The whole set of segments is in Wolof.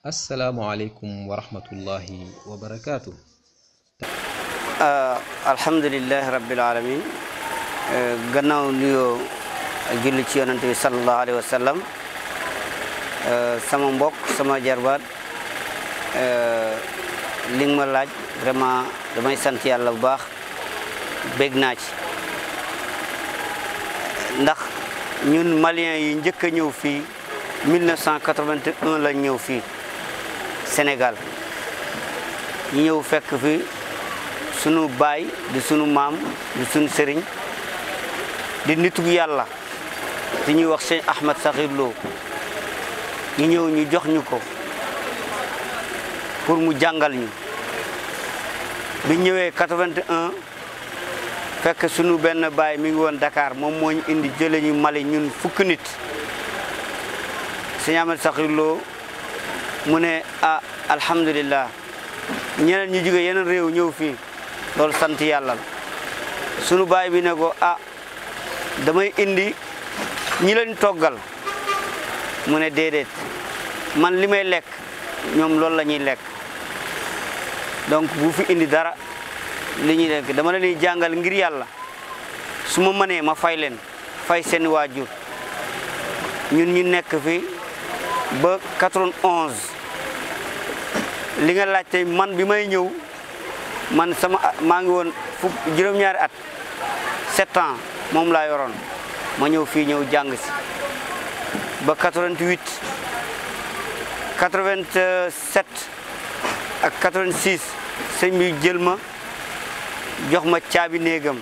asalaamualeykum wa rahmatullahi wa barakaatu. alhamdulilahi rabbil alamin gannaaw nuyoo julli ci yonante bi sallallahu alayhi wa sallam sama mbokk sama jarbaat li nga ma laaj vraiment damay sant yàlla bu baax bég naa ci ndax ñun maliens yi njëkk a ñëw fii 1981 la ñëw fii Sénégal ñu ñëw fekk fi sunu baay di sunu maam di sunu sëriñ di nitug yàlla di ñuy wax sëñ Ahmed Sakhir Lo ñu ñëw ñu jox ñu ko pour mu jàngal ñu bi ñëwee 81 fekk sunu benn baay mi ngi woon Dakar moom moo ñu indi jële ñu Mali ñun fukki nit sëñ Ahmed Sakhir Lo mu ne alhamdulillah ñeneen ñu jóge yeneen réew ñëw fii loolu sant yàlla la sunu baay bi ne ko damay indi ñi leen toggal mu ne déedéet man li may lekk ñoom loolu la ñuy lekk donc bu fi indi dara li ñuy lekk dama leen di jàngal ngir yàlla su ma mënee ma fay leen fay seen waajur ñun ñu nekk fi ba 91 li nga laaj tey man bi may ñëw man maa ngi woon juróom-ñaari at 7 ans moom laa yoroon ma ñëw fii ñëw jàng si ba 88 87 ak 86 sëñ bi jël ma jox ma caabi néegam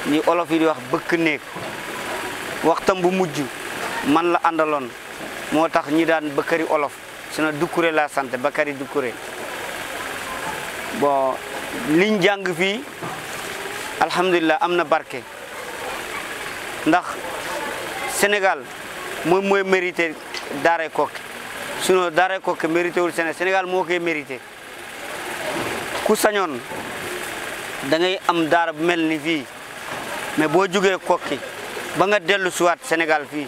ni olof yi di wax bëkk néeg waxtam bu mujj man la àndaloon moo tax ñi daan Bakary olof sina Doucouré la sant Bakary Doucouré bon liñ jàng fii alhamdulilah am na barke ndax Sénégal moom mooy mérité Daaray Koki sinon Daaray Koki mérité wul Sénégal moo koy mérité ku sañoon da ngay am daara bu mel ni fii mais boo jógee Koki ba nga dellu siwaat Sénégal fii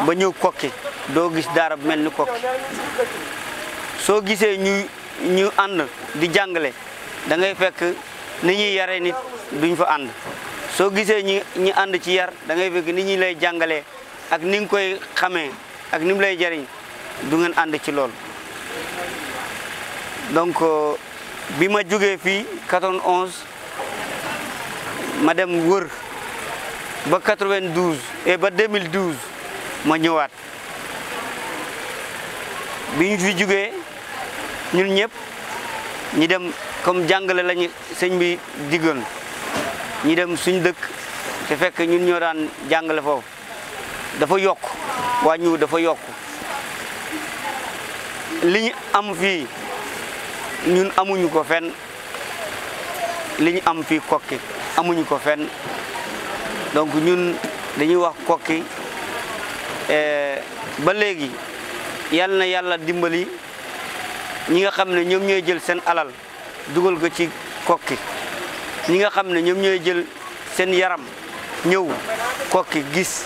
ba ñëw Koki doo gis daara bu mel ni Koki soo gisee ñu ànd di jàngale da ngay fekk ni ñuy yaree nit duñ fa ànd soo gisee ñi ànd ci yar da ngay fekk ni ñi lay jàngalee ak ni nga koy xamee ak ni mu lay jariñ du ngeen ànd ci lool donc bi ma jógee fii 91 ma dem wër ba 92 et ba 2012 ma ñëwaat bi ñu fi jógee ñun ñëpp ñi dem comme jàngale lañu sëñ bi diggoon ñi dem suñ dëkk te fekk ñun ñoo daan jàngale foofu dafa yokk wàññiwu dafa yokk li ñu am fii ñun amuñu ko fenn li ñu am fii Koki amuñu ko fenn donc ñun dañuy wax Koki ba léegi yal na yàlla dimbali ñi nga xam ne ñoom ñooy jël seen alal dugal ko ci Koki ñi nga xam ne ñoom ñooy jël seen yaram ñëw Koki gis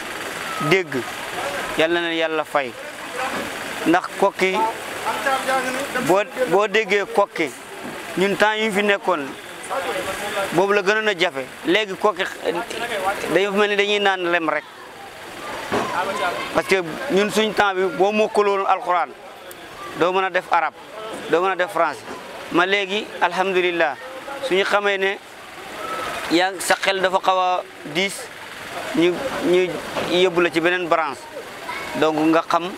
dégg yal na leen yàlla fay ndax Koki boo déggee Koki ñun temps yi fi nekkoon boobu la gënoon a jafe léegi Koki dañu mel ni dañuy naan lem rek parce que ñun suñ temps bi boo mokkaloon alxuraan doo mën a def arab doo mën a def français ma léegi alhamdulillah suñu xamee ne yaa sa xel dafa xaw a diis ñu yóbbu la ci beneen branche donc nga xam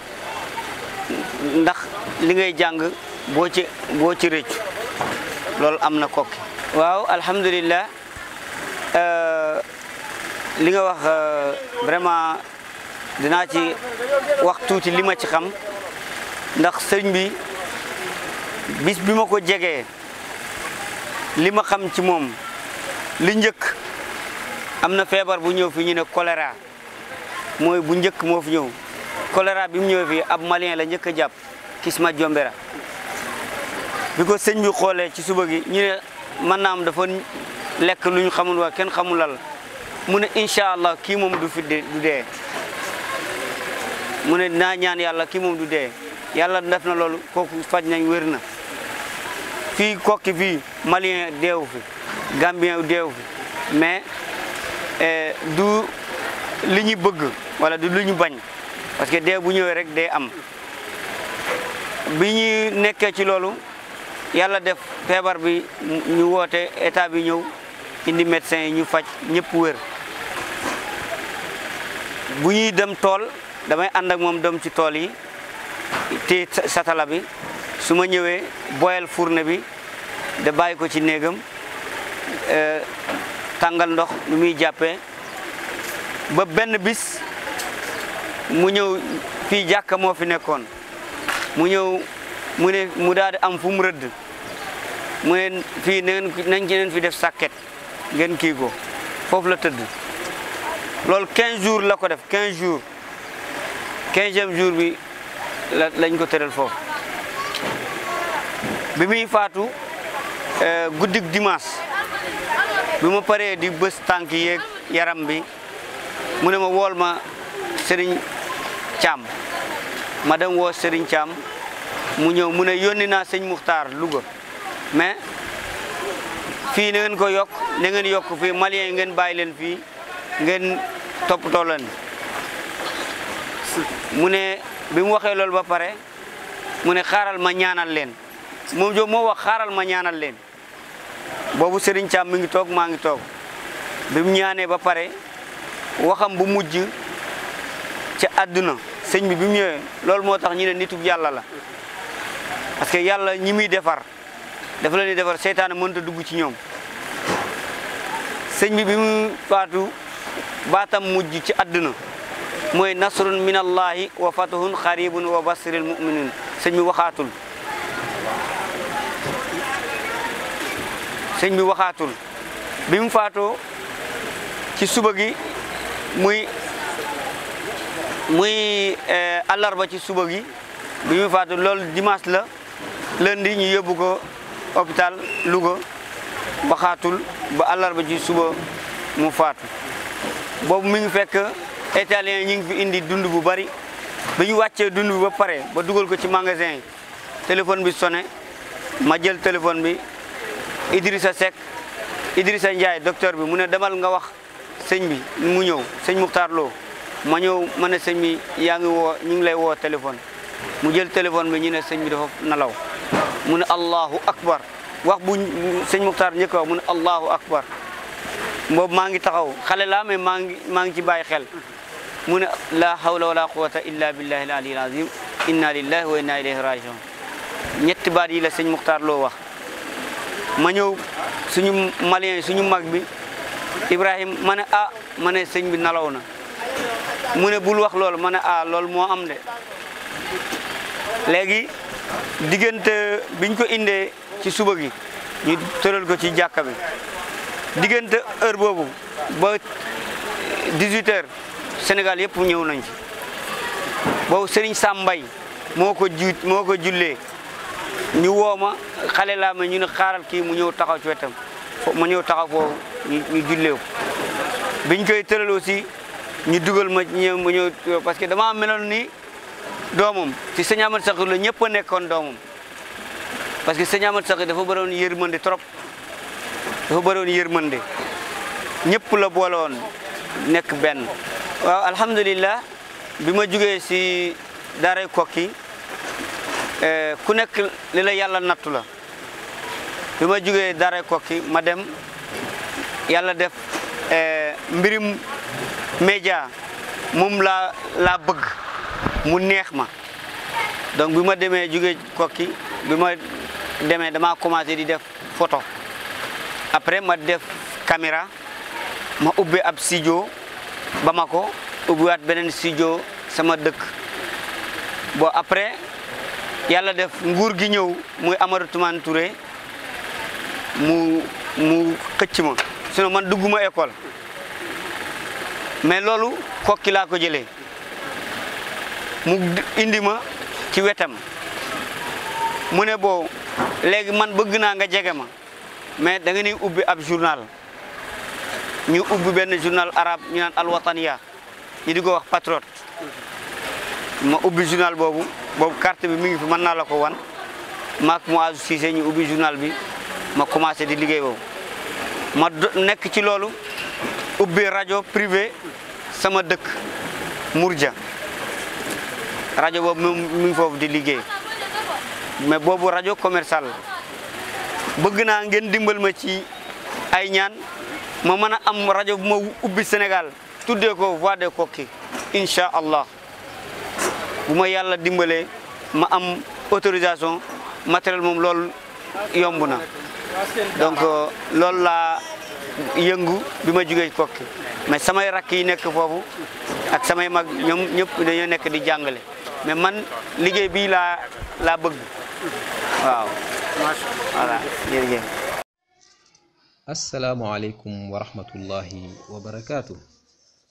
ndax li ngay jàng boo ci rëccu loolu am na Koki waaw alhamdulillah li nga wax vraiment dinaa ci wax tuuti li ma ci xam ndax sëñ bi bis bi ma ko jegee li ma xam ci moom li njëkk am na feebar bu ñëw fi ñu ne choléra mooy bu njëkk moo fi ñëw choléra bi mu ñëwee fii ab malien la njëkk a jàpp Kisma Jombera bi ko sëñ bi xoolee ci suba gi ñu ne mën naa am dafa lekk lu ñu xamul waa kenn xamul lal mu ne incha allah kii moom du dee mu ne naa ñaan yàlla kii moom du dee yàlla def na loolu kooku faj nañ wér na fii Kokki fii malien deewu fi gambien deewu fi mais du li ñu bëgg wala du li ñu bañ parce que dee bu ñëwee rek day am bi ñu nekkee ci loolu yàlla def feebar bi ñu woote état bi ñëw indi médecin yi ñu faj ñëpp wér bu ñuy dem tool damay ànd ak moom dem ci tool yi te satala bi su ma ñëwee boyal fourne bi da bàyyi ko ci néegam tàngal ndox lu muy jàppee ba benn bis mu ñëw fii jàkka moo fi nekkoon mu ñëw mu ne mu daal di am fu mu rëdd mu ne fii nañ ci neen fi def sàkket ngeen kii ko foofu la tëdd loolu 15 jours la ko def 15 jours 15e jour bi lañ ko tëral foofu bi muy faatu guddik dimanche bi ma paree di bës tànk yeeg yaram bi mu ne ma wool ma Serigne Thiam ma dem woo Serigne Thiam mu ñëw mu ne yónni naa sëñ Muxtaar Louga mais fii na ngeen ko yokk na ngeen yokk fii malien yi ngeen bàyyi leen fii ngeen toppatoo leen mu ne bi mu waxee loolu ba pare mu ne xaaral ma ñaanal leen moom jo moo wax xaaral ma ñaanal leen boobu Serigne Thiam mi ngi toog maa ngi toog bi mu ñaanee ba pare waxam bu mujj ci àdduna sëñ bi mu ñëwee loolu moo tax ñu ne nitub yàlla la parce que yàlla ñi muy defar dafa leen di defar seytaane mënut a dugg ci ñoom sëñ bi mu faatu baatam mujj ci àdduna mooy nasrun min allahi wa fatahun xaribun wa basiril muminin sëñ bi waxaatul sëñ bi waxaatul bi mu faatoo ci suba gi muy àllarba ci suba gi bi mu faatu loolu dimanche la lundi ñu yóbbu ko hôpital Louga waxaatul ba àllarba ci suba mu faatu boobu mi ngi fekk italien ñi ngi fi indi dund bu bari bi ñu wàccee dund bi ba pare ba dugal ko ci magasin yi téléphone bi sonné ma jël téléphone bi Idrissa Seck Idrissa Ndiaye docteur bi mu ne demal nga wax sëñ bi mu ñëw sëñ Muxtaar Lo ma ñëw ma ne sëñ bi yaa ngi woo ñu ngi lay woo téléphone mu jël téléphone bi ñu ne sëñ bi dafa nalaw mu ne allahu akbar wax bu sëñ Muxtaar njëkk wax mu ne allahu akbar boobu maa ngi taxaw xale laa mais maa ngi ci bàyyi xel mu ne la hawla wala quwwata illa billahi al aliyyil azim inna lillahi wa inna ilayhi rajiun ñetti baat yi la sëñ Muxtaar Lo wax ma ñëw suñu malien suñu mag bi Ibrahim ma ne ma ne sëñ bi nalaw na mu ne bul wax loolu ma ne loolu moo am de léegi diggante biñ ko indee ci suba gi ñu tëral ko ci jàkka bi diggante heure boobu ba 18h Sénégal yëpp ñëw nañ ci boobu Serigne Sam Mbaye moo ko jullee ñu woo ma xale laa ma ñu ne xaaral kii mu ñëw taxaw ci wetam ma ñëw taxaw foofu ñu jullee ko biñ koy tëral aussi ñu dugal ma ñëw parce que dama meloon ni doomam ci sëñ Ahmad Sakhir la ñëpp a nekkoon doomam parce que sëñ Ahmad Sakhir dafa bëroon yërmande trop dafa bëroon yërmande ñëpp la boole woon nekk benn. waaw alhamdulillah bi ma jugee si daaray Kokki ku nekk li la yàlla nattu la bi ma jugee daaray Kokki ma dem yàlla def mbirim média moom laa bëgg mu neex ma donc bi ma demee jugee Kokki bi ma demee dama commencé di def photo après ma def caméra ma ubbi ab studio Bamako ubbiwaat beneen studio sama dëkk bon après yàlla def nguur gi ñëw muy Amadou Toumane Touré mu xëcc ma sinon man dugguma école mais loolu Kokki laa ko jëlee mu indi ma ci wetam mu ne boo léegi man bëgg naa nga jege ma mais da nga ni ubbi ab journal ñu ubbi benn journal arabe ñu naan Al Wataniya ñu di ko wax Patriote ma ubbi journal boobu boobu carte bi mi ngi fi mën naa la ko wan maak Mouazou Cissé ñu ubbi journal bi ma commencé di liggéey boobu ma nekk ci loolu ubbi rajo privé sama dëkk Mourdia rajo boobu mi ngi foofu di liggéey mais boobu rajo commercial bëgg naa ngeen dimbal ma ci ay ñaan ma mën a am rajo bu ma ubbi Sénégal tuddee ko Voix des Koki incha allah bu ma yàlla dimbalee ma am autorisation matériel moom loolu yomb na donc loolu laa yëngu bi ma jugee Koki mais samay rakk yi nekk foofu ak samay mag ñoom ñëpp dañoo nekk di jàngale mais man liggéey bii laa bëgg waaw voilà jërëjëf. Assalaamu aleykum wa rahmatullahi wa barakaatu.